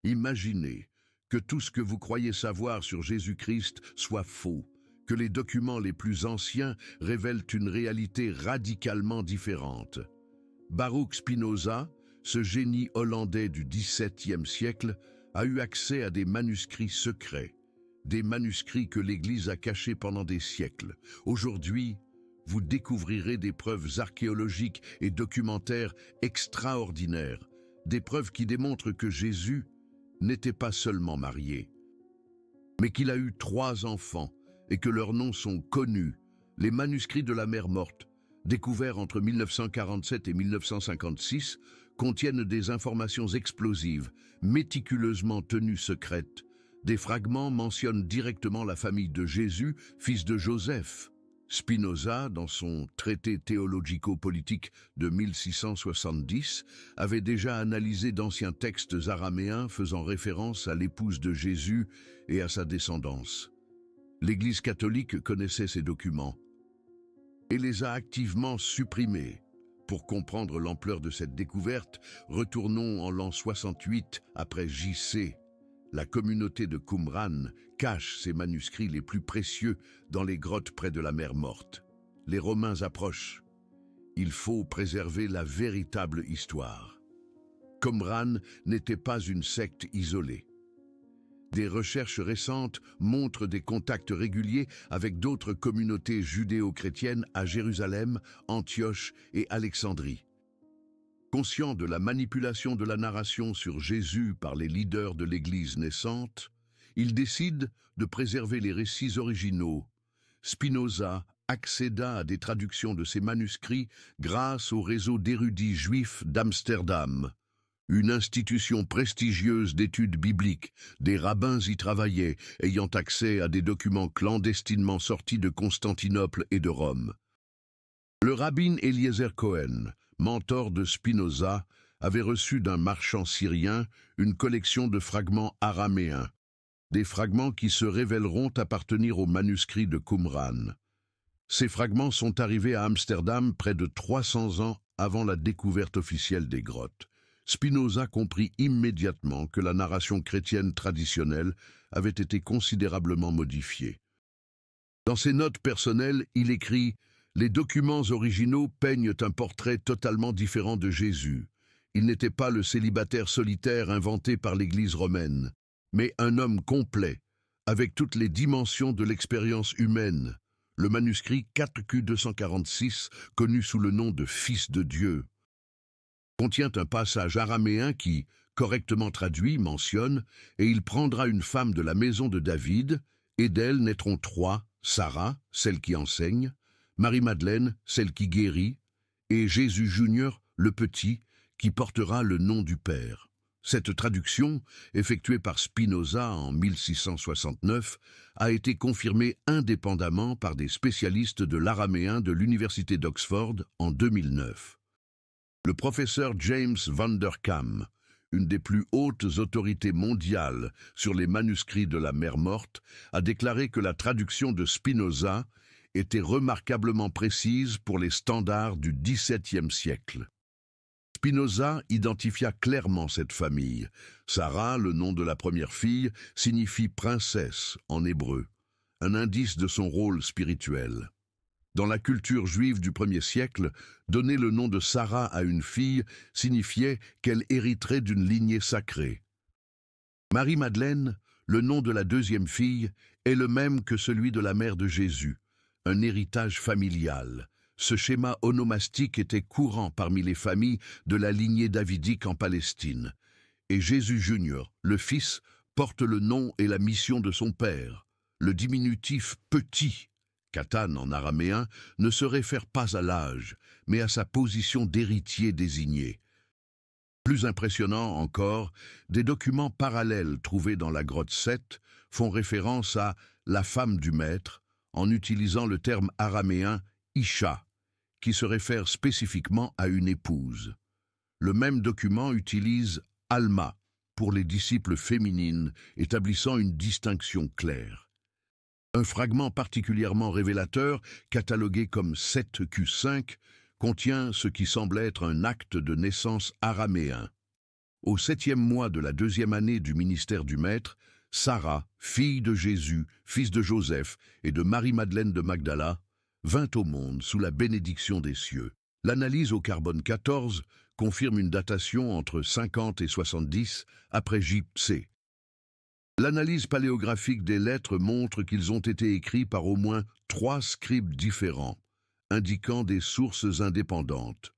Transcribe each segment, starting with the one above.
Imaginez que tout ce que vous croyez savoir sur Jésus-Christ soit faux, que les documents les plus anciens révèlent une réalité radicalement différente. Baruch Spinoza, ce génie hollandais du XVIIe siècle, a eu accès à des manuscrits secrets, des manuscrits que l'Église a cachés pendant des siècles. Aujourd'hui, vous découvrirez des preuves archéologiques et documentaires extraordinaires, des preuves qui démontrent que Jésus n'était pas seulement marié, mais qu'il a eu 3 enfants et que leurs noms sont connus. Les manuscrits de la Mer Morte, découverts entre 1947 et 1956, contiennent des informations explosives, méticuleusement tenues secrètes. Des fragments mentionnent directement la famille de Jésus, fils de Joseph. Spinoza, dans son traité théologico-politique de 1670, avait déjà analysé d'anciens textes araméens faisant référence à l'épouse de Jésus et à sa descendance. L'Église catholique connaissait ces documents et les a activement supprimés. Pour comprendre l'ampleur de cette découverte, retournons en l'an 68 après J.C. La communauté de Qumran cache ses manuscrits les plus précieux dans les grottes près de la mer Morte. Les Romains approchent. Il faut préserver la véritable histoire. Qumran n'était pas une secte isolée. Des recherches récentes montrent des contacts réguliers avec d'autres communautés judéo-chrétiennes à Jérusalem, Antioche et Alexandrie. Conscient de la manipulation de la narration sur Jésus par les leaders de l'Église naissante, il décide de préserver les récits originaux. Spinoza accéda à des traductions de ces manuscrits grâce au réseau d'érudits juifs d'Amsterdam, une institution prestigieuse d'études bibliques. Des rabbins y travaillaient, ayant accès à des documents clandestinement sortis de Constantinople et de Rome. Le rabbin Eliezer Cohen, mentor de Spinoza, avait reçu d'un marchand syrien une collection de fragments araméens, des fragments qui se révéleront appartenir aux manuscrits de Qumran. Ces fragments sont arrivés à Amsterdam près de 300 ans avant la découverte officielle des grottes. Spinoza comprit immédiatement que la narration chrétienne traditionnelle avait été considérablement modifiée. Dans ses notes personnelles, il écrit « Les documents originaux peignent un portrait totalement différent de Jésus. Il n'était pas le célibataire solitaire inventé par l'Église romaine, mais un homme complet, avec toutes les dimensions de l'expérience humaine. Le manuscrit 4Q246, connu sous le nom de Fils de Dieu, contient un passage araméen qui, correctement traduit, mentionne « Et il prendra une femme de la maison de David, et d'elle naîtront 3, Sarah, celle qui enseigne, Marie-Madeleine, celle qui guérit, et Jésus Junior, le petit, qui portera le nom du Père. » Cette traduction, effectuée par Spinoza en 1669, a été confirmée indépendamment par des spécialistes de l'araméen de l'Université d'Oxford en 2009. Le professeur James Van der Kam, une des plus hautes autorités mondiales sur les manuscrits de la Mer Morte, a déclaré que la traduction de Spinoza était remarquablement précise pour les standards du XVIIe siècle. Spinoza identifia clairement cette famille. Sarah, le nom de la première fille, signifie princesse en hébreu, un indice de son rôle spirituel. Dans la culture juive du 1er siècle, donner le nom de Sarah à une fille signifiait qu'elle hériterait d'une lignée sacrée. Marie-Madeleine, le nom de la deuxième fille, est le même que celui de la mère de Jésus, un héritage familial. Ce schéma onomastique était courant parmi les familles de la lignée davidique en Palestine. Et Jésus Junior, le fils, porte le nom et la mission de son père. Le diminutif « petit », Katan en araméen, ne se réfère pas à l'âge, mais à sa position d'héritier désigné. Plus impressionnant encore, des documents parallèles trouvés dans la grotte 7 font référence à « la femme du maître » en utilisant le terme araméen « Isha », qui se réfère spécifiquement à une épouse. Le même document utilise « Alma » pour les disciples féminines, établissant une distinction claire. Un fragment particulièrement révélateur, catalogué comme 7Q5, contient ce qui semble être un acte de naissance araméen. Au 7e mois de la 2e année du ministère du Maître, Sarah, fille de Jésus, fils de Joseph et de Marie-Madeleine de Magdala, vint au monde sous la bénédiction des cieux. L'analyse au carbone 14 confirme une datation entre 50 et 70 après J.C. L'analyse paléographique des lettres montre qu'ils ont été écrits par au moins 3 scribes différents, indiquant des sources indépendantes.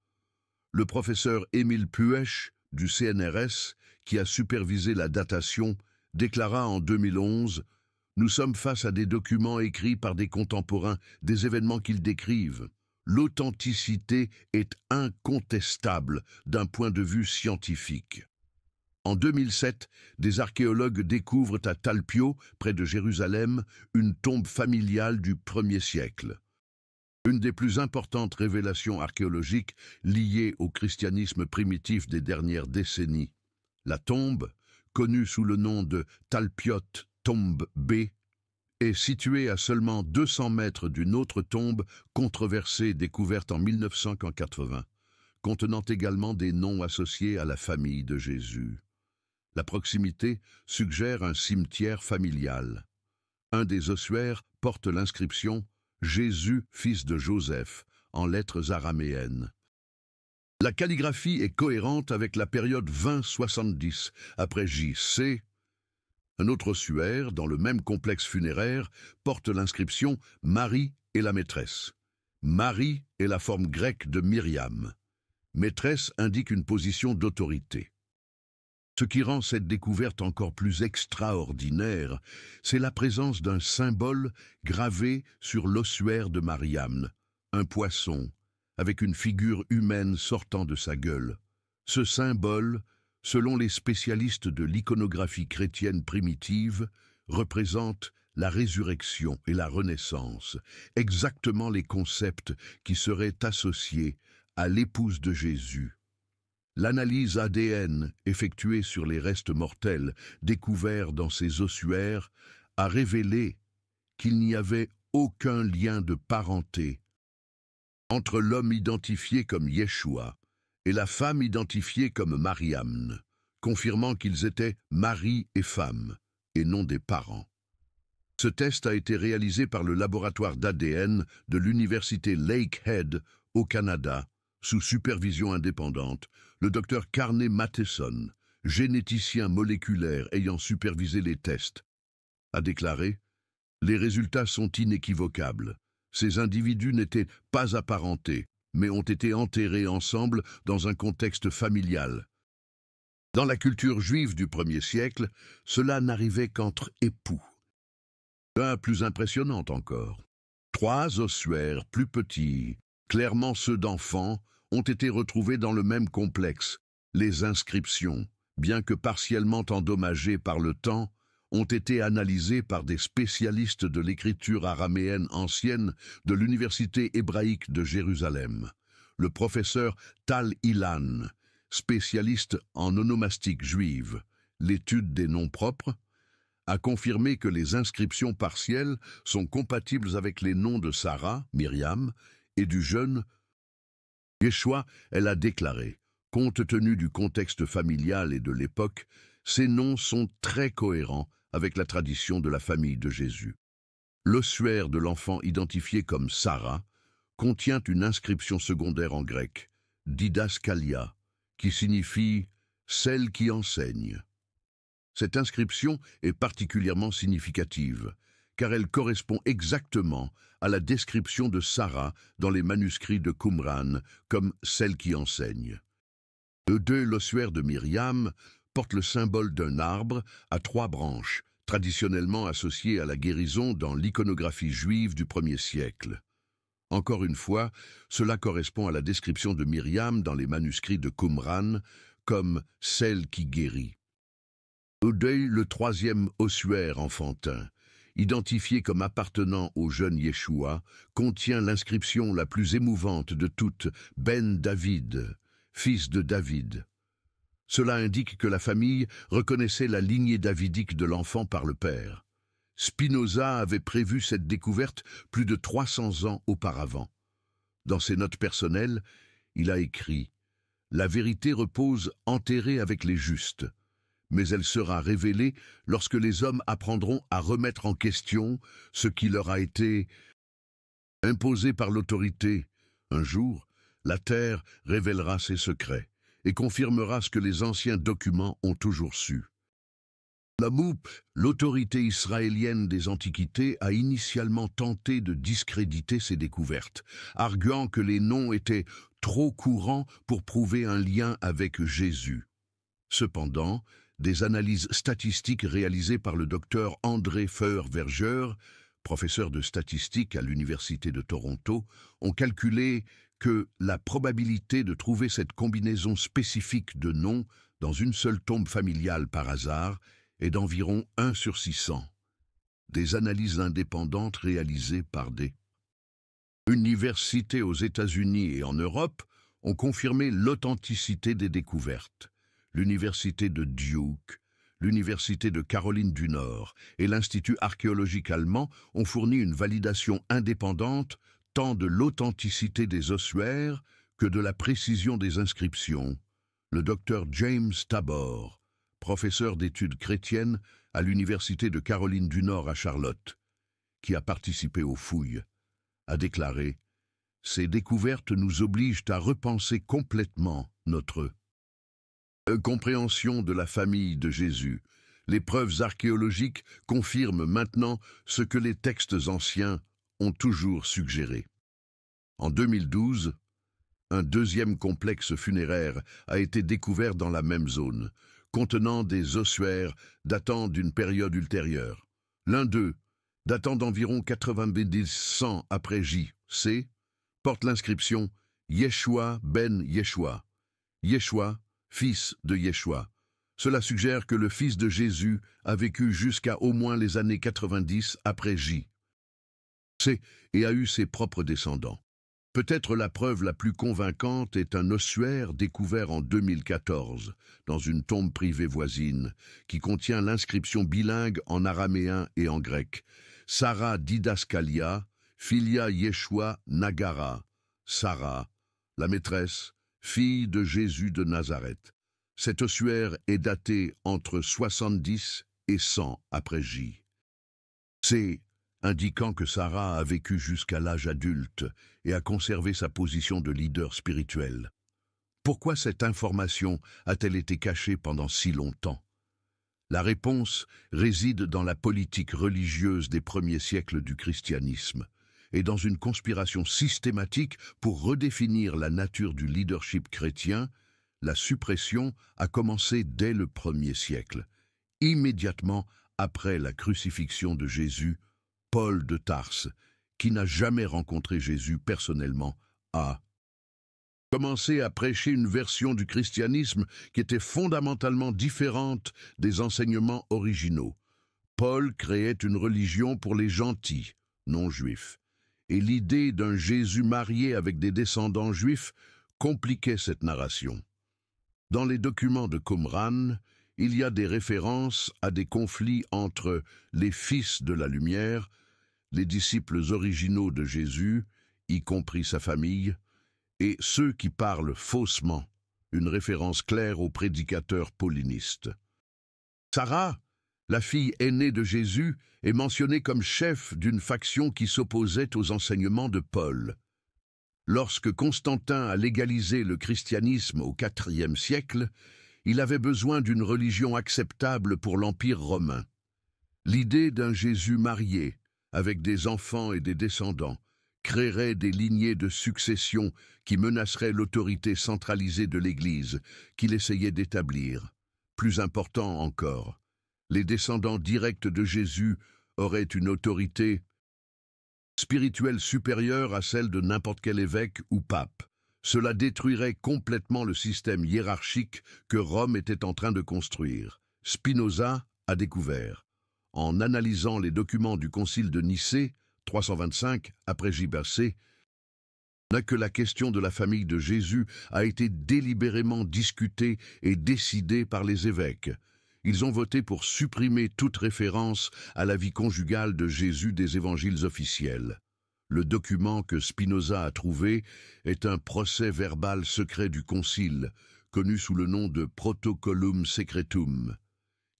Le professeur Émile Puech du CNRS, qui a supervisé la datation, déclara en 2011 « Nous sommes face à des documents écrits par des contemporains, des événements qu'ils décrivent. L'authenticité est incontestable d'un point de vue scientifique. » En 2007, des archéologues découvrent à Talpio, près de Jérusalem, une tombe familiale du 1er siècle. Une des plus importantes révélations archéologiques liées au christianisme primitif des dernières décennies. La tombe, connue sous le nom de Talpiot Tombe B, est située à seulement 200 mètres d'une autre tombe controversée découverte en 1980, contenant également des noms associés à la famille de Jésus. La proximité suggère un cimetière familial. Un des ossuaires porte l'inscription « Jésus, fils de Joseph » en lettres araméennes. La calligraphie est cohérente avec la période 20-70 après J.C. Un autre ossuaire, dans le même complexe funéraire, porte l'inscription « Marie et la maîtresse ». Marie est la forme grecque de Myriam. Maîtresse indique une position d'autorité. Ce qui rend cette découverte encore plus extraordinaire, c'est la présence d'un symbole gravé sur l'ossuaire de Mariam, un poisson, avec une figure humaine sortant de sa gueule. Ce symbole, selon les spécialistes de l'iconographie chrétienne primitive, représente la résurrection et la renaissance, exactement les concepts qui seraient associés à l'épouse de Jésus. L'analyse ADN effectuée sur les restes mortels découverts dans ces ossuaires a révélé qu'il n'y avait aucun lien de parenté entre l'homme identifié comme Yeshua et la femme identifiée comme Mariam, confirmant qu'ils étaient mari et femme, et non des parents. Ce test a été réalisé par le laboratoire d'ADN de l'université Lakehead au Canada, sous supervision indépendante, le docteur Carney Matheson, généticien moléculaire ayant supervisé les tests, a déclaré « Les résultats sont inéquivocables. Ces individus n'étaient pas apparentés, mais ont été enterrés ensemble dans un contexte familial. Dans la culture juive du 1er siècle, cela n'arrivait qu'entre époux. » Plus impressionnante encore. 3 ossuaires plus petits, clairement ceux d'enfants, ont été retrouvés dans le même complexe. Les inscriptions, bien que partiellement endommagées par le temps, ont été analysées par des spécialistes de l'écriture araméenne ancienne de l'Université hébraïque de Jérusalem. Le professeur Tal Ilan, spécialiste en onomastique juive, l'étude des noms propres, a confirmé que les inscriptions partielles sont compatibles avec les noms de Sarah, Myriam, et du jeune Yeshua. Elle a déclaré, compte tenu du contexte familial et de l'époque, ces noms sont très cohérents avec la tradition de la famille de Jésus. L'ossuaire de l'enfant identifié comme Sarah contient une inscription secondaire en grec, didaskalia, qui signifie « celle qui enseigne ». Cette inscription est particulièrement significative, car elle correspond exactement à la description de Sarah dans les manuscrits de Qumran comme celle qui enseigne. L'ossuaire de Myriam porte le symbole d'un arbre à 3 branches, traditionnellement associé à la guérison dans l'iconographie juive du 1er siècle. Encore une fois, cela correspond à la description de Myriam dans les manuscrits de Qumran comme celle qui guérit. Le 3e ossuaire enfantin, identifié comme appartenant au jeune Yeshua, contient l'inscription la plus émouvante de toutes, Ben David, fils de David. Cela indique que la famille reconnaissait la lignée davidique de l'enfant par le père. Spinoza avait prévu cette découverte plus de 300 ans auparavant. Dans ses notes personnelles, il a écrit « La vérité repose enterrée avec les justes, mais elle sera révélée lorsque les hommes apprendront à remettre en question ce qui leur a été imposé par l'autorité. Un jour, la terre révélera ses secrets et confirmera ce que les anciens documents ont toujours su. La MOUP, l'autorité israélienne des Antiquités, a initialement tenté de discréditer ces découvertes, arguant que les noms étaient trop courants pour prouver un lien avec Jésus. Cependant, des analyses statistiques réalisées par le docteur André Feuerwerger, professeur de statistique à l'Université de Toronto, ont calculé que la probabilité de trouver cette combinaison spécifique de noms dans une seule tombe familiale par hasard est d'environ 1 sur 600. Des analyses indépendantes réalisées par des universités aux États-Unis et en Europe ont confirmé l'authenticité des découvertes. L'Université de Duke, l'Université de Caroline du Nord et l'Institut archéologique allemand ont fourni une validation indépendante tant de l'authenticité des ossuaires que de la précision des inscriptions. Le docteur James Tabor, professeur d'études chrétiennes à l'Université de Caroline du Nord à Charlotte, qui a participé aux fouilles, a déclaré « Ces découvertes nous obligent à repenser complètement notre compréhension de la famille de Jésus. Les preuves archéologiques confirment maintenant ce que les textes anciens ont toujours suggéré. » En 2012, un deuxième complexe funéraire a été découvert dans la même zone, contenant des ossuaires datant d'une période ultérieure. L'un d'eux, datant d'environ 90-100 après J.C., porte l'inscription « Yeshua ben Yeshua ». Yeshua, fils de Yeshua. Cela suggère que le fils de Jésus a vécu jusqu'à au moins les années 90 après J.C. et a eu ses propres descendants. Peut-être la preuve la plus convaincante est un ossuaire découvert en 2014 dans une tombe privée voisine qui contient l'inscription bilingue en araméen et en grec. Sarah Didaskalia, filia Yeshua Nagara, Sarah, la maîtresse, fille de Jésus de Nazareth. Cet ossuaire est daté entre 70 et 100 après J.C., indiquant que Sarah a vécu jusqu'à l'âge adulte et a conservé sa position de leader spirituel. Pourquoi cette information a-t-elle été cachée pendant si longtemps? La réponse réside dans la politique religieuse des premiers siècles du christianisme et dans une conspiration systématique pour redéfinir la nature du leadership chrétien. La suppression a commencé dès le 1er siècle. Immédiatement après la crucifixion de Jésus, Paul de Tarse, qui n'a jamais rencontré Jésus personnellement, a commencé à prêcher une version du christianisme qui était fondamentalement différente des enseignements originaux. Paul créait une religion pour les gentils, non juifs, et l'idée d'un Jésus marié avec des descendants juifs compliquait cette narration. Dans les documents de Qumran, il y a des références à des conflits entre les fils de la lumière, les disciples originaux de Jésus, y compris sa famille, et ceux qui parlent faussement, une référence claire aux prédicateurs paulinistes. Sarah, la fille aînée de Jésus, est mentionnée comme chef d'une faction qui s'opposait aux enseignements de Paul. Lorsque Constantin a légalisé le christianisme au IVe siècle, il avait besoin d'une religion acceptable pour l'Empire romain. L'idée d'un Jésus marié, avec des enfants et des descendants, créerait des lignées de succession qui menaceraient l'autorité centralisée de l'Église qu'il essayait d'établir. Plus important encore, les descendants directs de Jésus auraient une autorité spirituelle supérieure à celle de n'importe quel évêque ou pape. Cela détruirait complètement le système hiérarchique que Rome était en train de construire. Spinoza a découvert, en analysant les documents du Concile de Nicée, 325 après J.C., que la question de la famille de Jésus a été délibérément discutée et décidée par les évêques. Ils ont voté pour supprimer toute référence à la vie conjugale de Jésus des évangiles officiels. Le document que Spinoza a trouvé est un procès-verbal secret du Concile, connu sous le nom de Protocollum Secretum,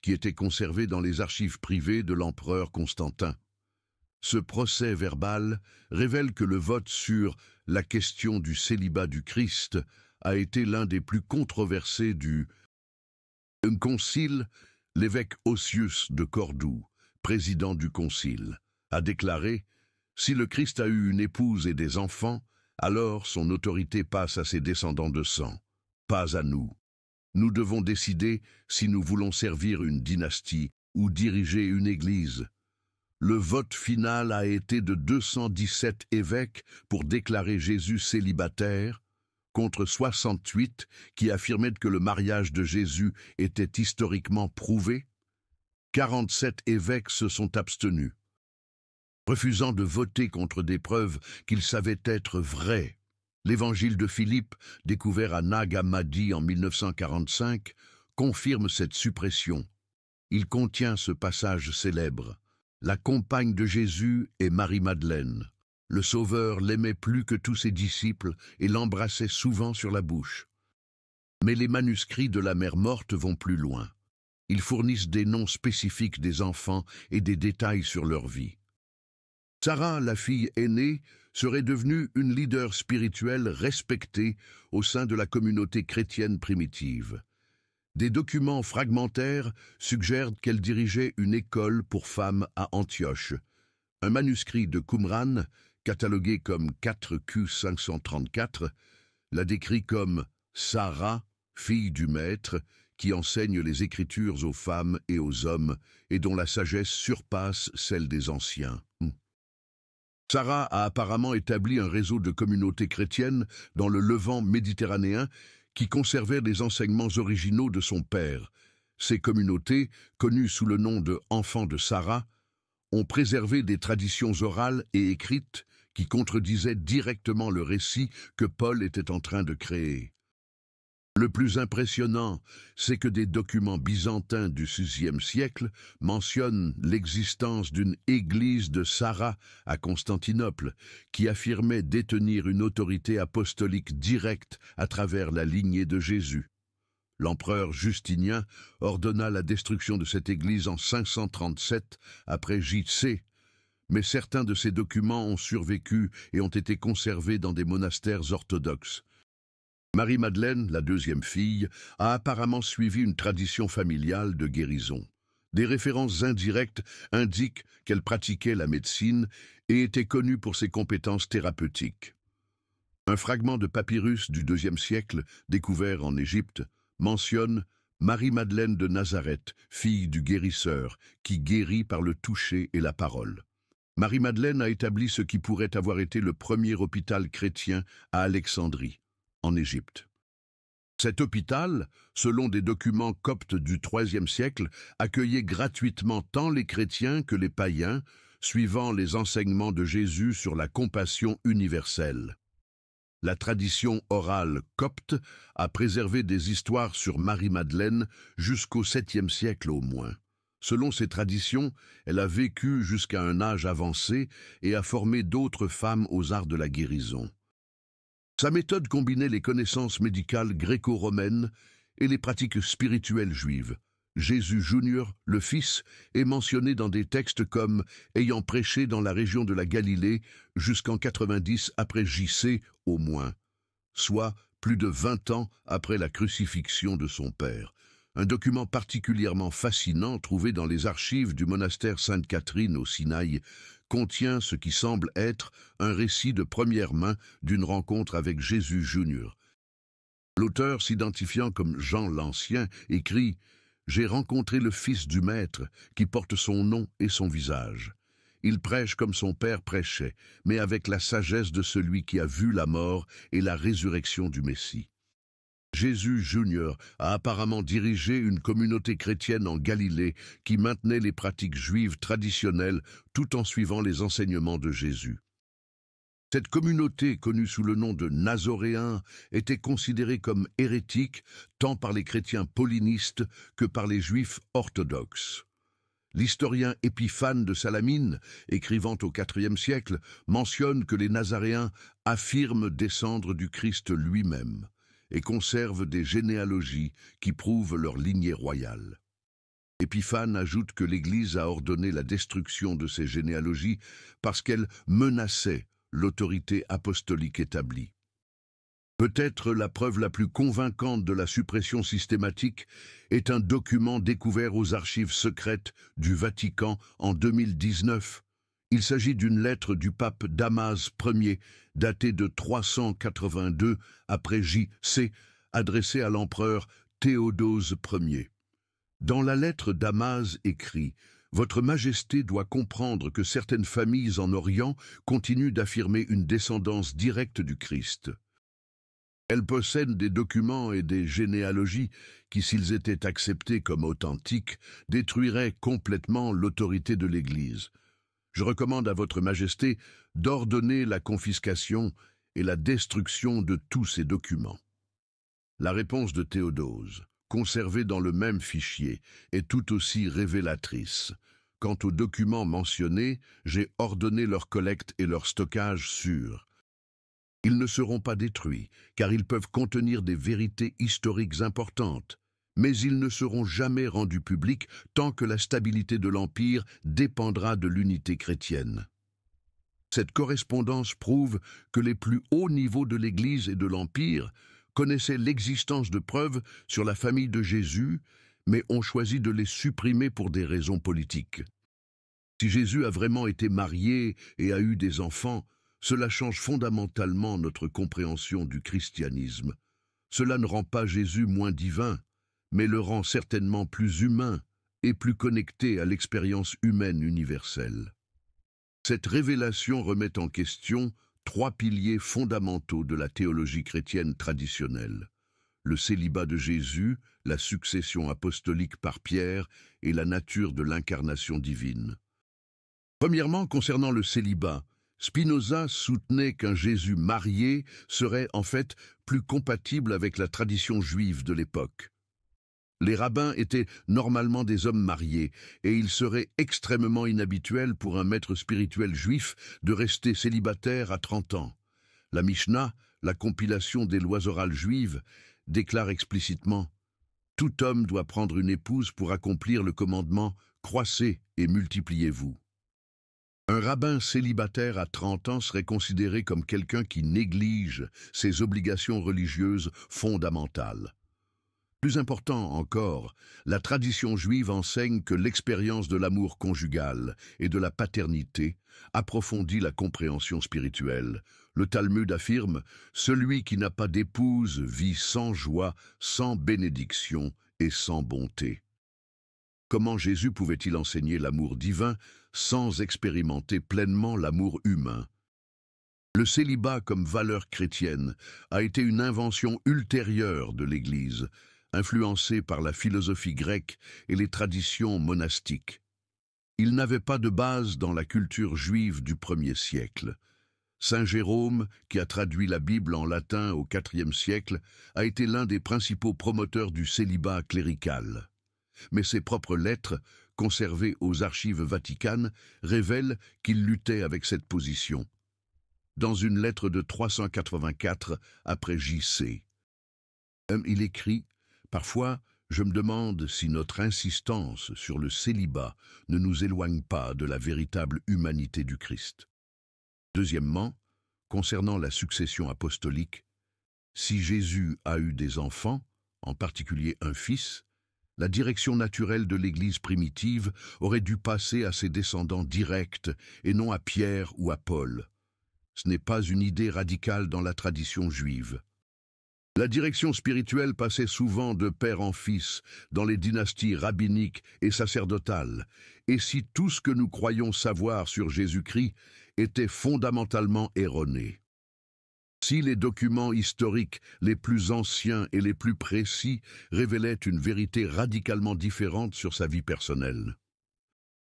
qui était conservé dans les archives privées de l'empereur Constantin. Ce procès-verbal révèle que le vote sur la question du célibat du Christ a été l'un des plus controversés du concile. L'évêque Ossius de Cordoue, président du concile, a déclaré « Si le Christ a eu une épouse et des enfants, alors son autorité passe à ses descendants de sang, pas à nous. Nous devons décider si nous voulons servir une dynastie ou diriger une église. » Le vote final a été de 217 évêques pour déclarer Jésus célibataire, contre 68 qui affirmaient que le mariage de Jésus était historiquement prouvé. 47 évêques se sont abstenus, refusant de voter contre des preuves qu'ils savaient être vraies. L'évangile de Philippe, découvert à Nag Hammadi en 1945, confirme cette suppression. Il contient ce passage célèbre. La compagne de Jésus est Marie-Madeleine. Le Sauveur l'aimait plus que tous ses disciples et l'embrassait souvent sur la bouche. Mais les manuscrits de la mère morte vont plus loin. Ils fournissent des noms spécifiques des enfants et des détails sur leur vie. Sarah, la fille aînée, serait devenue une leader spirituelle respectée au sein de la communauté chrétienne primitive. Des documents fragmentaires suggèrent qu'elle dirigeait une école pour femmes à Antioche. Un manuscrit de Qumran, catalogué comme 4Q534, la décrit comme Sarah, fille du maître, qui enseigne les Écritures aux femmes et aux hommes et dont la sagesse surpasse celle des anciens. Sarah a apparemment établi un réseau de communautés chrétiennes dans le Levant méditerranéen qui conservait les enseignements originaux de son père. Ces communautés, connues sous le nom de « enfants de Sarah », ont préservé des traditions orales et écrites qui contredisaient directement le récit que Paul était en train de créer. Le plus impressionnant, c'est que des documents byzantins du VIe siècle mentionnent l'existence d'une église de Sarah à Constantinople qui affirmait détenir une autorité apostolique directe à travers la lignée de Jésus. L'empereur Justinien ordonna la destruction de cette église en 537 après J.C., mais certains de ces documents ont survécu et ont été conservés dans des monastères orthodoxes. Marie-Madeleine, la deuxième fille, a apparemment suivi une tradition familiale de guérison. Des références indirectes indiquent qu'elle pratiquait la médecine et était connue pour ses compétences thérapeutiques. Un fragment de papyrus du IIe siècle, découvert en Égypte, mentionne Marie-Madeleine de Nazareth, fille du guérisseur, qui guérit par le toucher et la parole. Marie-Madeleine a établi ce qui pourrait avoir été le premier hôpital chrétien à Alexandrie, en Égypte. Cet hôpital, selon des documents coptes du IIIe siècle, accueillait gratuitement tant les chrétiens que les païens, suivant les enseignements de Jésus sur la compassion universelle. La tradition orale copte a préservé des histoires sur Marie-Madeleine jusqu'au 7e siècle au moins. Selon ces traditions, elle a vécu jusqu'à un âge avancé et a formé d'autres femmes aux arts de la guérison. Sa méthode combinait les connaissances médicales gréco-romaines et les pratiques spirituelles juives. Jésus Junior, le Fils, est mentionné dans des textes comme ayant prêché dans la région de la Galilée jusqu'en 90 après J.C. au moins, soit plus de 20 ans après la crucifixion de son père. Un document particulièrement fascinant trouvé dans les archives du monastère Sainte-Catherine au Sinaï contient ce qui semble être un récit de première main d'une rencontre avec Jésus Junior. L'auteur, s'identifiant comme Jean l'Ancien, écrit « J'ai rencontré le Fils du Maître qui porte son nom et son visage. Il prêche comme son Père prêchait, mais avec la sagesse de celui qui a vu la mort et la résurrection du Messie. » Jésus Junior a apparemment dirigé une communauté chrétienne en Galilée qui maintenait les pratiques juives traditionnelles tout en suivant les enseignements de Jésus. Cette communauté, connue sous le nom de Nazoréens, était considérée comme hérétique tant par les chrétiens paulinistes que par les juifs orthodoxes. L'historien Épiphane de Salamine, écrivant au IVe siècle, mentionne que les Nazaréens affirment descendre du Christ lui-même et conservent des généalogies qui prouvent leur lignée royale. Épiphane ajoute que l'Église a ordonné la destruction de ces généalogies parce qu'elles menaçaient l'autorité apostolique établie. Peut-être la preuve la plus convaincante de la suppression systématique est un document découvert aux archives secrètes du Vatican en 2019. Il s'agit d'une lettre du pape Damas Ier, datée de 382 après J.C., adressée à l'empereur Théodose Ier. Dans la lettre, Damas écrit « Votre Majesté doit comprendre que certaines familles en Orient continuent d'affirmer une descendance directe du Christ. Elles possèdent des documents et des généalogies qui, s'ils étaient acceptés comme authentiques, détruiraient complètement l'autorité de l'Église. Je recommande à Votre Majesté d'ordonner la confiscation et la destruction de tous ces documents. » La réponse de Théodose, conservée dans le même fichier, est tout aussi révélatrice. Quant aux documents mentionnés, j'ai ordonné leur collecte et leur stockage sûr. Ils ne seront pas détruits, car ils peuvent contenir des vérités historiques importantes, mais ils ne seront jamais rendus publics tant que la stabilité de l'Empire dépendra de l'unité chrétienne. Cette correspondance prouve que les plus hauts niveaux de l'Église et de l'Empire connaissaient l'existence de preuves sur la famille de Jésus, mais ont choisi de les supprimer pour des raisons politiques. Si Jésus a vraiment été marié et a eu des enfants, cela change fondamentalement notre compréhension du christianisme. Cela ne rend pas Jésus moins divin, mais le rend certainement plus humain et plus connecté à l'expérience humaine universelle. Cette révélation remet en question trois piliers fondamentaux de la théologie chrétienne traditionnelle: le célibat de Jésus, la succession apostolique par Pierre et la nature de l'incarnation divine. Premièrement, concernant le célibat, Spinoza soutenait qu'un Jésus marié serait en fait plus compatible avec la tradition juive de l'époque. Les rabbins étaient normalement des hommes mariés, et il serait extrêmement inhabituel pour un maître spirituel juif de rester célibataire à 30 ans. La Mishnah, la compilation des lois orales juives, déclare explicitement « Tout homme doit prendre une épouse pour accomplir le commandement « Croissez et multipliez-vous ». Un rabbin célibataire à 30 ans serait considéré comme quelqu'un qui néglige ses obligations religieuses fondamentales. Plus important encore, la tradition juive enseigne que l'expérience de l'amour conjugal et de la paternité approfondit la compréhension spirituelle. Le Talmud affirme « Celui qui n'a pas d'épouse vit sans joie, sans bénédiction et sans bonté ». Comment Jésus pouvait-il enseigner l'amour divin sans expérimenter pleinement l'amour humain? Le célibat comme valeur chrétienne a été une invention ultérieure de l'Église, influencée par la philosophie grecque et les traditions monastiques. Il n'avait pas de base dans la culture juive du 1er siècle. Saint Jérôme, qui a traduit la Bible en latin au IVe siècle, a été l'un des principaux promoteurs du célibat clérical. Mais ses propres lettres, conservées aux archives vaticanes, révèlent qu'il luttait avec cette position. Dans une lettre de 384 après J.C., il écrit « Parfois, je me demande si notre insistance sur le célibat ne nous éloigne pas de la véritable humanité du Christ. » Deuxièmement, concernant la succession apostolique, si Jésus a eu des enfants, en particulier un fils, la direction naturelle de l'Église primitive aurait dû passer à ses descendants directs et non à Pierre ou à Paul. Ce n'est pas une idée radicale dans la tradition juive. La direction spirituelle passait souvent de père en fils dans les dynasties rabbiniques et sacerdotales, et si tout ce que nous croyons savoir sur Jésus-Christ était fondamentalement erroné. Si les documents historiques les plus anciens et les plus précis révélaient une vérité radicalement différente sur sa vie personnelle.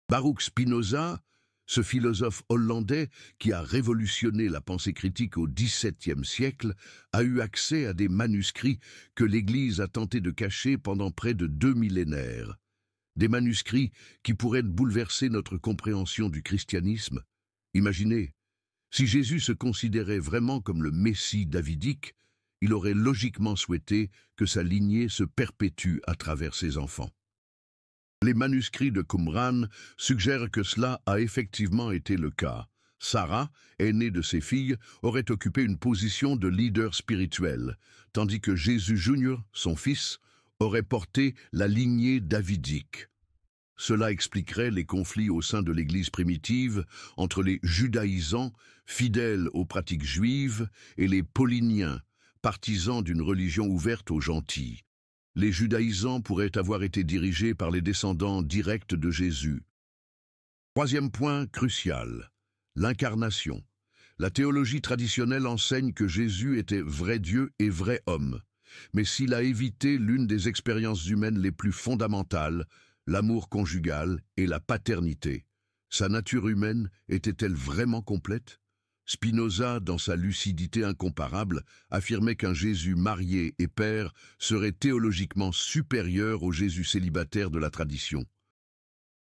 Baruch Spinoza, ce philosophe hollandais qui a révolutionné la pensée critique au XVIIe siècle, a eu accès à des manuscrits que l'Église a tenté de cacher pendant près de 2 millénaires. Des manuscrits qui pourraient bouleverser notre compréhension du christianisme. Imaginez, si Jésus se considérait vraiment comme le Messie davidique, il aurait logiquement souhaité que sa lignée se perpétue à travers ses enfants. Les manuscrits de Qumran suggèrent que cela a effectivement été le cas. Sarah, aînée de ses filles, aurait occupé une position de leader spirituel, tandis que Jésus Junior, son fils, aurait porté la lignée davidique. Cela expliquerait les conflits au sein de l'Église primitive entre les judaïsants, fidèles aux pratiques juives, et les pauliniens, partisans d'une religion ouverte aux gentils. Les judaïsants pourraient avoir été dirigés par les descendants directs de Jésus. Troisième point crucial, l'incarnation. La théologie traditionnelle enseigne que Jésus était vrai Dieu et vrai homme. Mais s'il a évité l'une des expériences humaines les plus fondamentales, l'amour conjugal et la paternité, sa nature humaine était-elle vraiment complète? Spinoza, dans sa lucidité incomparable, affirmait qu'un Jésus marié et père serait théologiquement supérieur au Jésus célibataire de la tradition.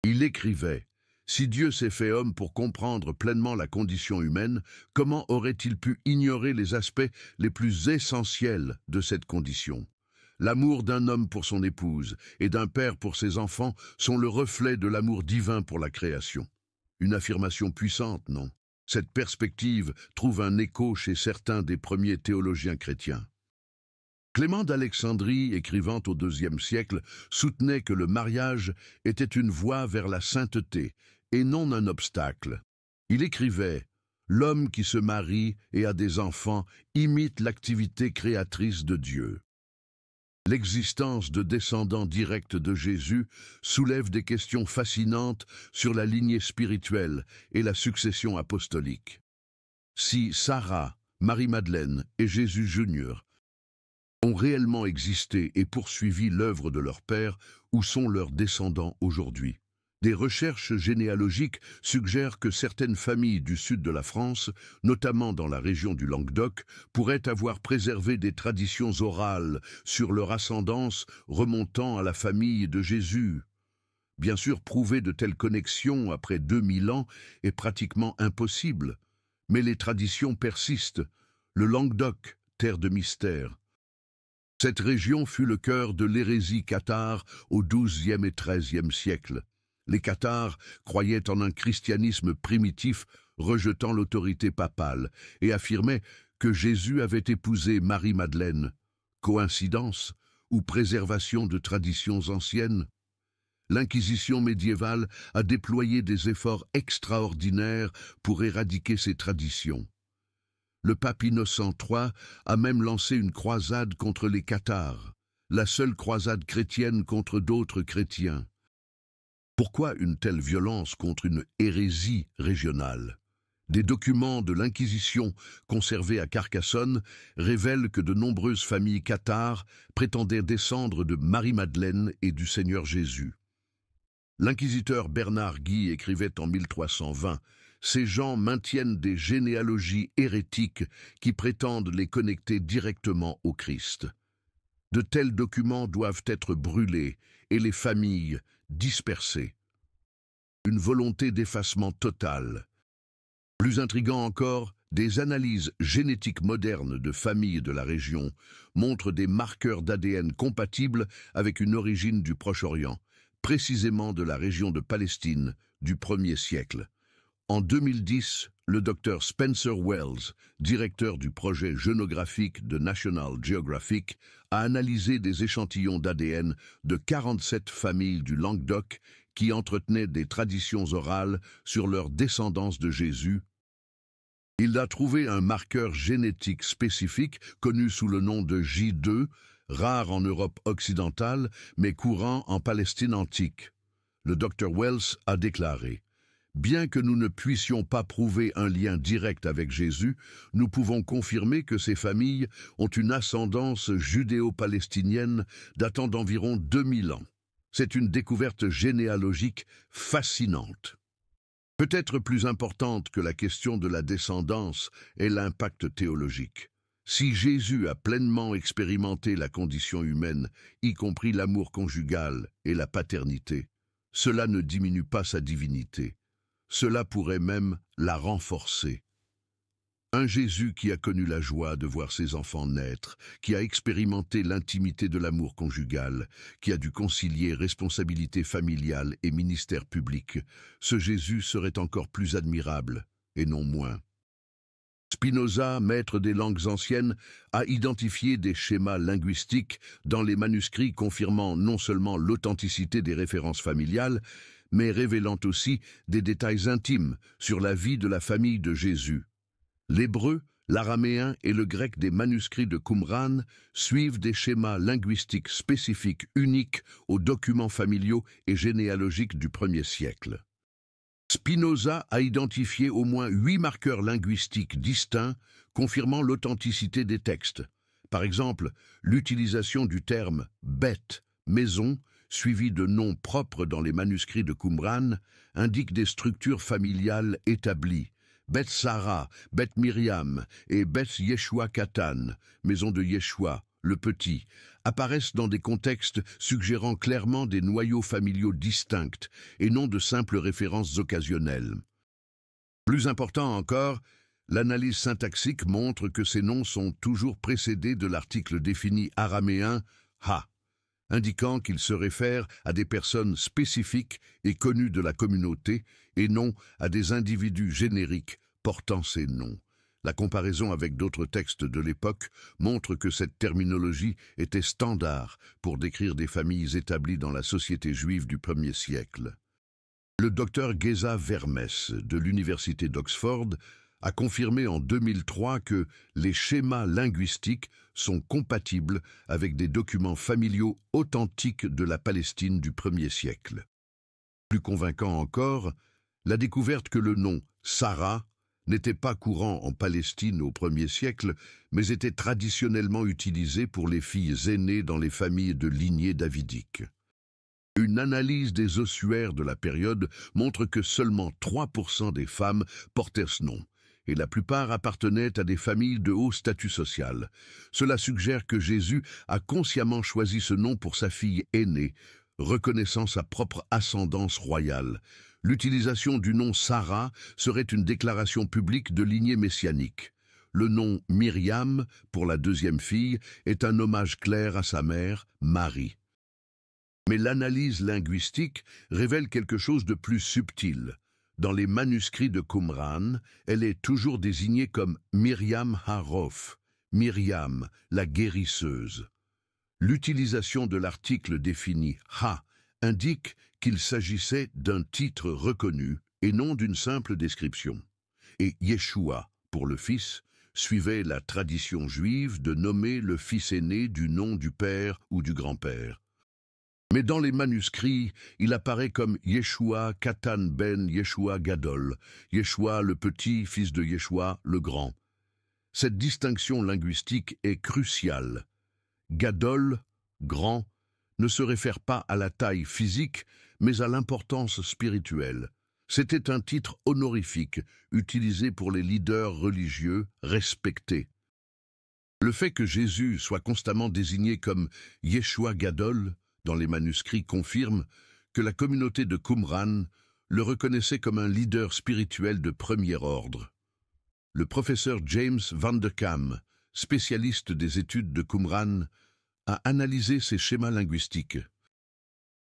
Il écrivait: « Si Dieu s'est fait homme pour comprendre pleinement la condition humaine, comment aurait-il pu ignorer les aspects les plus essentiels de cette condition ? L'amour d'un homme pour son épouse et d'un père pour ses enfants sont le reflet de l'amour divin pour la création. » Une affirmation puissante, non? Cette perspective trouve un écho chez certains des premiers théologiens chrétiens. Clément d'Alexandrie, écrivant au IIe siècle, soutenait que le mariage était une voie vers la sainteté et non un obstacle. Il écrivait: « L'homme qui se marie et a des enfants imite l'activité créatrice de Dieu. » L'existence de descendants directs de Jésus soulève des questions fascinantes sur la lignée spirituelle et la succession apostolique. Si Sarah, Marie-Madeleine et Jésus Junior ont réellement existé et poursuivi l'œuvre de leur père, où sont leurs descendants aujourd'hui? Des recherches généalogiques suggèrent que certaines familles du sud de la France, notamment dans la région du Languedoc, pourraient avoir préservé des traditions orales sur leur ascendance remontant à la famille de Jésus. Bien sûr, prouver de telles connexions après 2000 ans est pratiquement impossible, mais les traditions persistent. Le Languedoc, terre de mystère. Cette région fut le cœur de l'hérésie cathare au XIIe et XIIIe siècle. Les cathares croyaient en un christianisme primitif rejetant l'autorité papale et affirmaient que Jésus avait épousé Marie-Madeleine. Coïncidence ou préservation de traditions anciennes? L'Inquisition médiévale a déployé des efforts extraordinaires pour éradiquer ces traditions. Le pape Innocent III a même lancé une croisade contre les cathares, la seule croisade chrétienne contre d'autres chrétiens. Pourquoi une telle violence contre une hérésie régionale? Des documents de l'Inquisition conservés à Carcassonne révèlent que de nombreuses familles cathares prétendaient descendre de Marie-Madeleine et du Seigneur Jésus. L'inquisiteur Bernard Guy écrivait en 1320 « Ces gens maintiennent des généalogies hérétiques qui prétendent les connecter directement au Christ. De tels documents doivent être brûlés et les familles dispersées. » Une volonté d'effacement total. Plus intriguant encore, des analyses génétiques modernes de familles de la région montrent des marqueurs d'ADN compatibles avec une origine du Proche-Orient, précisément de la région de Palestine du 1er siècle. En 2010, le docteur Spencer Wells, directeur du projet génographique de National Geographic, a analysé des échantillons d'ADN de 47 familles du Languedoc qui entretenaient des traditions orales sur leur descendance de Jésus. Il a trouvé un marqueur génétique spécifique connu sous le nom de J2, rare en Europe occidentale, mais courant en Palestine antique. Le Dr Wells a déclaré: « Bien que nous ne puissions pas prouver un lien direct avec Jésus, nous pouvons confirmer que ces familles ont une ascendance judéo-palestinienne datant d'environ 2000 ans. C'est une découverte généalogique fascinante. » Peut-être plus importante que la question de la descendance est l'impact théologique. Si Jésus a pleinement expérimenté la condition humaine, y compris l'amour conjugal et la paternité, cela ne diminue pas sa divinité. Cela pourrait même la renforcer. Un Jésus qui a connu la joie de voir ses enfants naître, qui a expérimenté l'intimité de l'amour conjugal, qui a dû concilier responsabilité familiale et ministère public, ce Jésus serait encore plus admirable, et non moins. Spinoza, maître des langues anciennes, a identifié des schémas linguistiques dans les manuscrits confirmant non seulement l'authenticité des références familiales, mais révélant aussi des détails intimes sur la vie de la famille de Jésus. L'hébreu, l'araméen et le grec des manuscrits de Qumran suivent des schémas linguistiques spécifiques uniques aux documents familiaux et généalogiques du 1er siècle. Spinoza a identifié au moins 8 marqueurs linguistiques distincts confirmant l'authenticité des textes. Par exemple, l'utilisation du terme « bête », maison, suivi de noms propres dans les manuscrits de Qumran, indique des structures familiales établies. Beth Sarah, Beth Miriam et Beth Yeshua Katan, maison de Yeshua, le petit, apparaissent dans des contextes suggérant clairement des noyaux familiaux distincts et non de simples références occasionnelles. Plus important encore, l'analyse syntaxique montre que ces noms sont toujours précédés de l'article défini araméen « ha », indiquant qu'ils se réfèrent à des personnes spécifiques et connues de la communauté et non à des individus génériques portant ces noms. La comparaison avec d'autres textes de l'époque montre que cette terminologie était standard pour décrire des familles établies dans la société juive du 1er siècle. Le docteur Geza Vermes de l'Université d'Oxford a confirmé en 2003 que les schémas linguistiques sont compatibles avec des documents familiaux authentiques de la Palestine du 1er siècle. Plus convaincant encore, la découverte que le nom « Sarah » n'était pas courant en Palestine au 1er siècle, mais était traditionnellement utilisé pour les filles aînées dans les familles de lignée davidique. Une analyse des ossuaires de la période montre que seulement 3% des femmes portaient ce nom, et la plupart appartenaient à des familles de haut statut social. Cela suggère que Jésus a consciemment choisi ce nom pour sa fille aînée, reconnaissant sa propre ascendance royale. L'utilisation du nom Sarah serait une déclaration publique de lignée messianique. Le nom Myriam, pour la deuxième fille, est un hommage clair à sa mère, Marie. Mais l'analyse linguistique révèle quelque chose de plus subtil. Dans les manuscrits de Qumran, elle est toujours désignée comme Myriam Harof, Myriam, la guérisseuse. L'utilisation de l'article défini « ha » indique qu'il s'agissait d'un titre reconnu et non d'une simple description. Et Yeshua, pour le fils, suivait la tradition juive de nommer le fils aîné du nom du père ou du grand-père. Mais dans les manuscrits, il apparaît comme Yeshua Katan ben Yeshua Gadol, Yeshua le petit, fils de Yeshua le grand. Cette distinction linguistique est cruciale. Gadol, grand, ne se réfère pas à la taille physique, mais à l'importance spirituelle. C'était un titre honorifique, utilisé pour les leaders religieux respectés. Le fait que Jésus soit constamment désigné comme Yeshua Gadol dans les manuscrits confirme que la communauté de Qumran le reconnaissait comme un leader spirituel de premier ordre. Le professeur James Van de Kam, spécialiste des études de Qumran, a analysé ces schémas linguistiques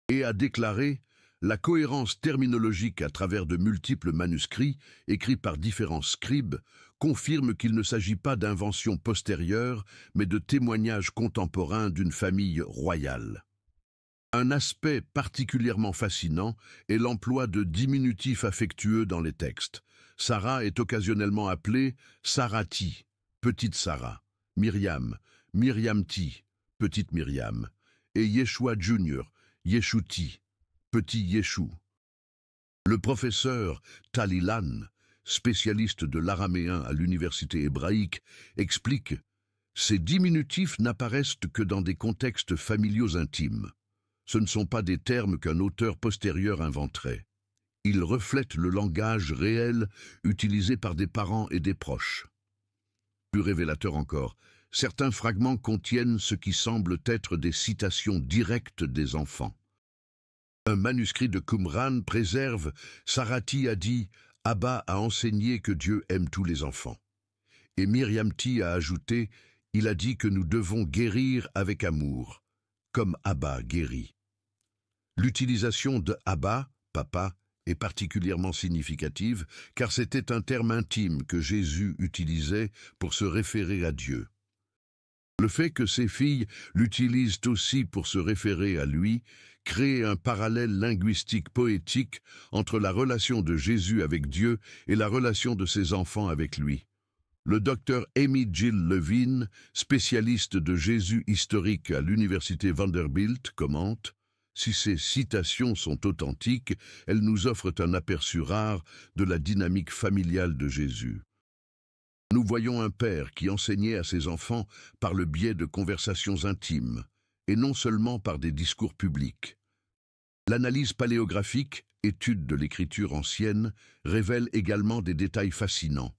et a déclaré la cohérence terminologique à travers de multiples manuscrits écrits par différents scribes confirme qu'il ne s'agit pas d'inventions postérieures, mais de témoignages contemporains d'une famille royale. Un aspect particulièrement fascinant est l'emploi de diminutifs affectueux dans les textes. Sarah est occasionnellement appelée Sarati, petite Sarah, Myriam, Myriamti, petite Myriam, et Yeshua Jr., Yeshuti, petit Yeshou. Le professeur Talilan, spécialiste de l'araméen à l'université hébraïque, explique « Ces diminutifs n'apparaissent que dans des contextes familiaux intimes. Ce ne sont pas des termes qu'un auteur postérieur inventerait. Ils reflètent le langage réel utilisé par des parents et des proches. » Plus révélateur encore, certains fragments contiennent ce qui semble être des citations directes des enfants. Un manuscrit de Qumran préserve « Sarati a dit « Abba a enseigné que Dieu aime tous les enfants ». Et Myriamti a ajouté « Il a dit que nous devons guérir avec amour, comme Abba guérit ». L'utilisation de Abba, papa, est particulièrement significative car c'était un terme intime que Jésus utilisait pour se référer à Dieu. Le fait que ses filles l'utilisent aussi pour se référer à lui crée un parallèle linguistique poétique entre la relation de Jésus avec Dieu et la relation de ses enfants avec lui. Le docteur Amy Jill Levine, spécialiste de Jésus historique à l'université Vanderbilt, commente « Si ces citations sont authentiques, elles nous offrent un aperçu rare de la dynamique familiale de Jésus. Nous voyons un père qui enseignait à ses enfants par le biais de conversations intimes, et non seulement par des discours publics. L'analyse paléographique, étude de l'écriture ancienne, révèle également des détails fascinants.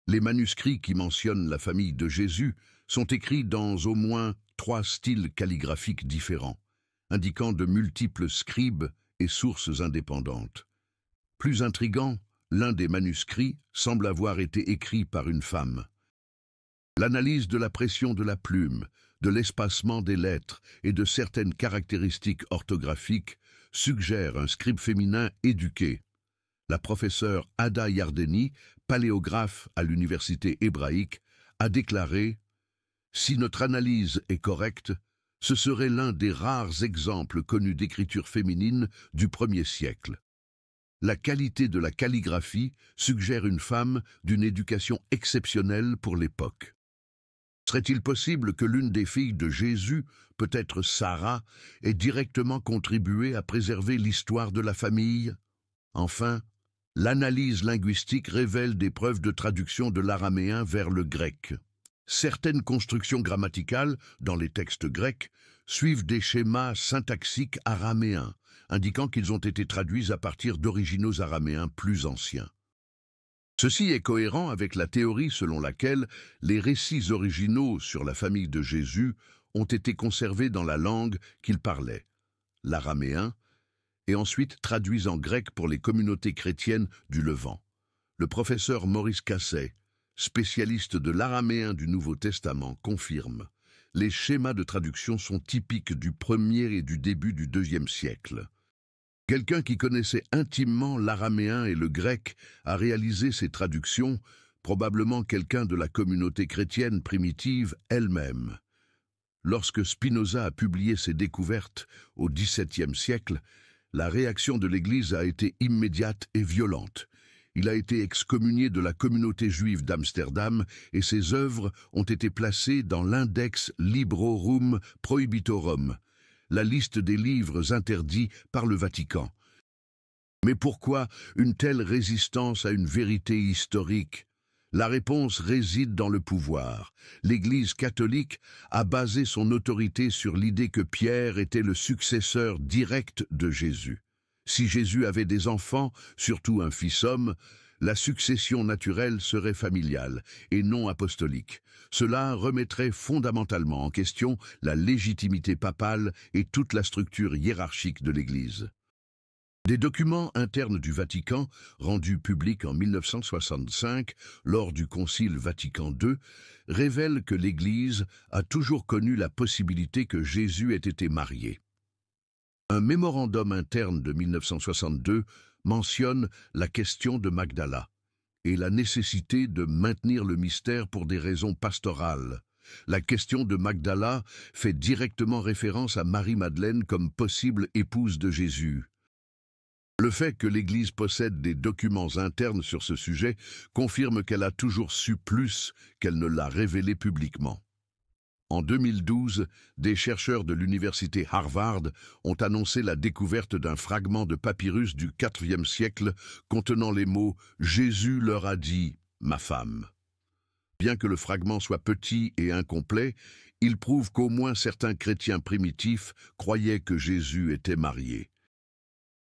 Les manuscrits qui mentionnent la famille de Jésus sont écrits dans au moins 3 styles calligraphiques différents, indiquant de multiples scribes et sources indépendantes. Plus intrigant, l'un des manuscrits semble avoir été écrit par une femme. L'analyse de la pression de la plume, de l'espacement des lettres et de certaines caractéristiques orthographiques suggère un scribe féminin éduqué. La professeure Ada Yardeni, paléographe à l'université hébraïque, a déclaré « Si notre analyse est correcte, ce serait l'un des rares exemples connus d'écriture féminine du 1er siècle. La qualité de la calligraphie suggère une femme d'une éducation exceptionnelle pour l'époque. Serait-il possible que l'une des filles de Jésus, peut-être Sarah, ait directement contribué à préserver l'histoire de la famille? Enfin, l'analyse linguistique révèle des preuves de traduction de l'araméen vers le grec. Certaines constructions grammaticales, dans les textes grecs, suivent des schémas syntaxiques araméens, indiquant qu'ils ont été traduits à partir d'originaux araméens plus anciens. Ceci est cohérent avec la théorie selon laquelle les récits originaux sur la famille de Jésus ont été conservés dans la langue qu'il parlait, l'araméen, et ensuite traduits en grec pour les communautés chrétiennes du Levant. Le professeur Maurice Casset, spécialiste de l'araméen du Nouveau Testament, confirme « Les schémas de traduction sont typiques du 1er et du début du 2e siècle. Quelqu'un qui connaissait intimement l'araméen et le grec a réalisé ces traductions, probablement quelqu'un de la communauté chrétienne primitive elle-même. » Lorsque Spinoza a publié ses découvertes au XVIIe siècle, la réaction de l'Église a été immédiate et violente. Il a été excommunié de la communauté juive d'Amsterdam et ses œuvres ont été placées dans l'Index Librorum Prohibitorum, la liste des livres interdits par le Vatican. Mais pourquoi une telle résistance à une vérité historique? La réponse réside dans le pouvoir. L'Église catholique a basé son autorité sur l'idée que Pierre était le successeur direct de Jésus. Si Jésus avait des enfants, surtout un fils-homme, la succession naturelle serait familiale et non apostolique. Cela remettrait fondamentalement en question la légitimité papale et toute la structure hiérarchique de l'Église. Des documents internes du Vatican, rendus publics en 1965 lors du Concile Vatican II, révèlent que l'Église a toujours connu la possibilité que Jésus ait été marié. Un mémorandum interne de 1962 mentionne la question de Magdala et la nécessité de maintenir le mystère pour des raisons pastorales. La question de Magdala fait directement référence à Marie-Madeleine comme possible épouse de Jésus. Le fait que l'Église possède des documents internes sur ce sujet confirme qu'elle a toujours su plus qu'elle ne l'a révélé publiquement. En 2012, des chercheurs de l'université Harvard ont annoncé la découverte d'un fragment de papyrus du IVe siècle contenant les mots « Jésus leur a dit, ma femme ». Bien que le fragment soit petit et incomplet, il prouve qu'au moins certains chrétiens primitifs croyaient que Jésus était marié.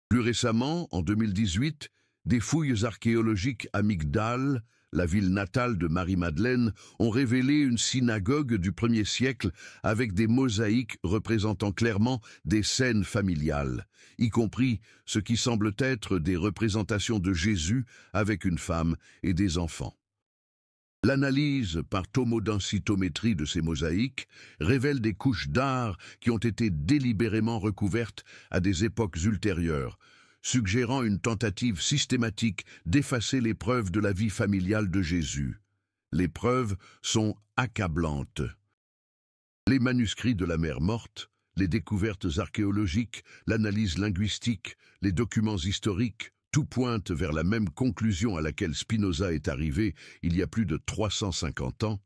Plus récemment, en 2018, des fouilles archéologiques à Migdal, la ville natale de Marie-Madeleine, ont révélé une synagogue du 1er siècle avec des mosaïques représentant clairement des scènes familiales, y compris ce qui semble être des représentations de Jésus avec une femme et des enfants. L'analyse par tomodensitométrie de ces mosaïques révèle des couches d'art qui ont été délibérément recouvertes à des époques ultérieures, suggérant une tentative systématique d'effacer les preuves de la vie familiale de Jésus. Les preuves sont accablantes. Les manuscrits de la Mère morte, les découvertes archéologiques, l'analyse linguistique, les documents historiques, tout pointe vers la même conclusion à laquelle Spinoza est arrivé il y a plus de 350 ans.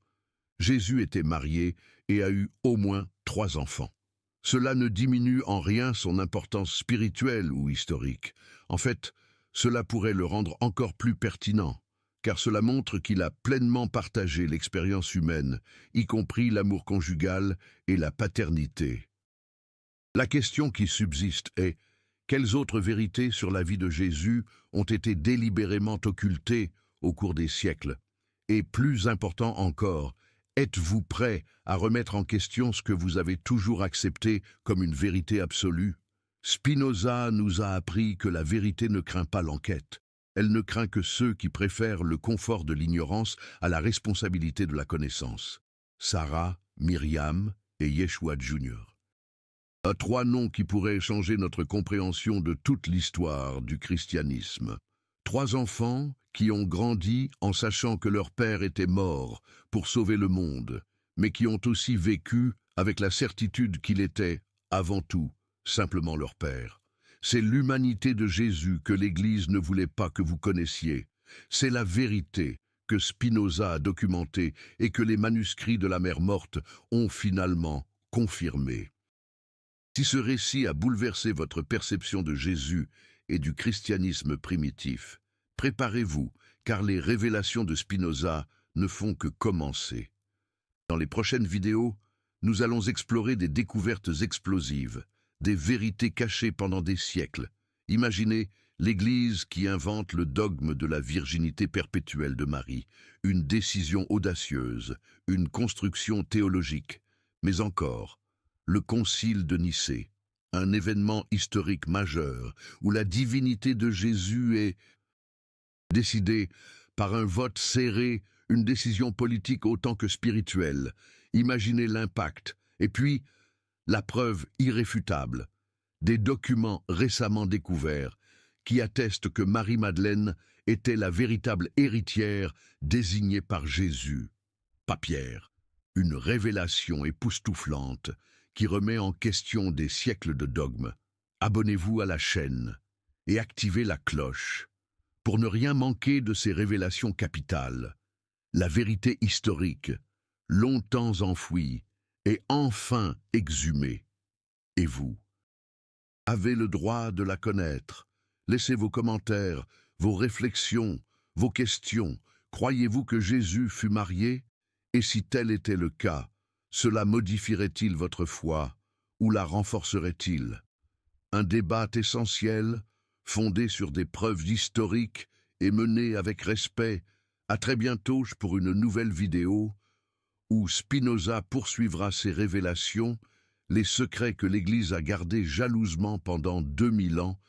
Jésus était marié et a eu au moins 3 enfants. Cela ne diminue en rien son importance spirituelle ou historique. En fait, cela pourrait le rendre encore plus pertinent, car cela montre qu'il a pleinement partagé l'expérience humaine, y compris l'amour conjugal et la paternité. La question qui subsiste est: quelles autres vérités sur la vie de Jésus ont été délibérément occultées au cours des siècles? Et plus important encore, êtes-vous prêt à remettre en question ce que vous avez toujours accepté comme une vérité absolue? Spinoza nous a appris que la vérité ne craint pas l'enquête. Elle ne craint que ceux qui préfèrent le confort de l'ignorance à la responsabilité de la connaissance. Sarah, Myriam et Yeshua Jr. 3 noms qui pourraient changer notre compréhension de toute l'histoire du christianisme. 3 enfants qui ont grandi en sachant que leur père était mort pour sauver le monde, mais qui ont aussi vécu avec la certitude qu'il était, avant tout, simplement leur père. C'est l'humanité de Jésus que l'Église ne voulait pas que vous connaissiez. C'est la vérité que Spinoza a documentée et que les manuscrits de la Mère morte ont finalement confirmée. Si ce récit a bouleversé votre perception de Jésus et du christianisme primitif, préparez-vous, car les révélations de Spinoza ne font que commencer. Dans les prochaines vidéos, nous allons explorer des découvertes explosives, des vérités cachées pendant des siècles. Imaginez l'Église qui invente le dogme de la virginité perpétuelle de Marie, une décision audacieuse, une construction théologique, mais encore le Concile de Nicée, un événement historique majeur où la divinité de Jésus est décidée par un vote serré, une décision politique autant que spirituelle. Imaginez l'impact. Et puis, la preuve irréfutable, des documents récemment découverts qui attestent que Marie-Madeleine était la véritable héritière désignée par Jésus, pas Pierre. Une révélation époustouflante qui remet en question des siècles de dogmes. Abonnez-vous à la chaîne et activez la cloche pour ne rien manquer de ces révélations capitales. La vérité historique, longtemps enfouie, est enfin exhumée. Et vous avez le droit de la connaître. Laissez vos commentaires, vos réflexions, vos questions. Croyez-vous que Jésus fut marié? Et si tel était le cas, cela modifierait-il votre foi ou la renforcerait-il? Un débat essentiel, fondé sur des preuves historiques et mené avec respect. À très bientôt pour une nouvelle vidéo où Spinoza poursuivra ses révélations, les secrets que l'Église a gardés jalousement pendant 2000 ans,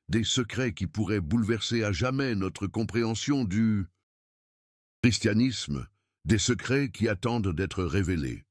des secrets qui pourraient bouleverser à jamais notre compréhension du christianisme, des secrets qui attendent d'être révélés.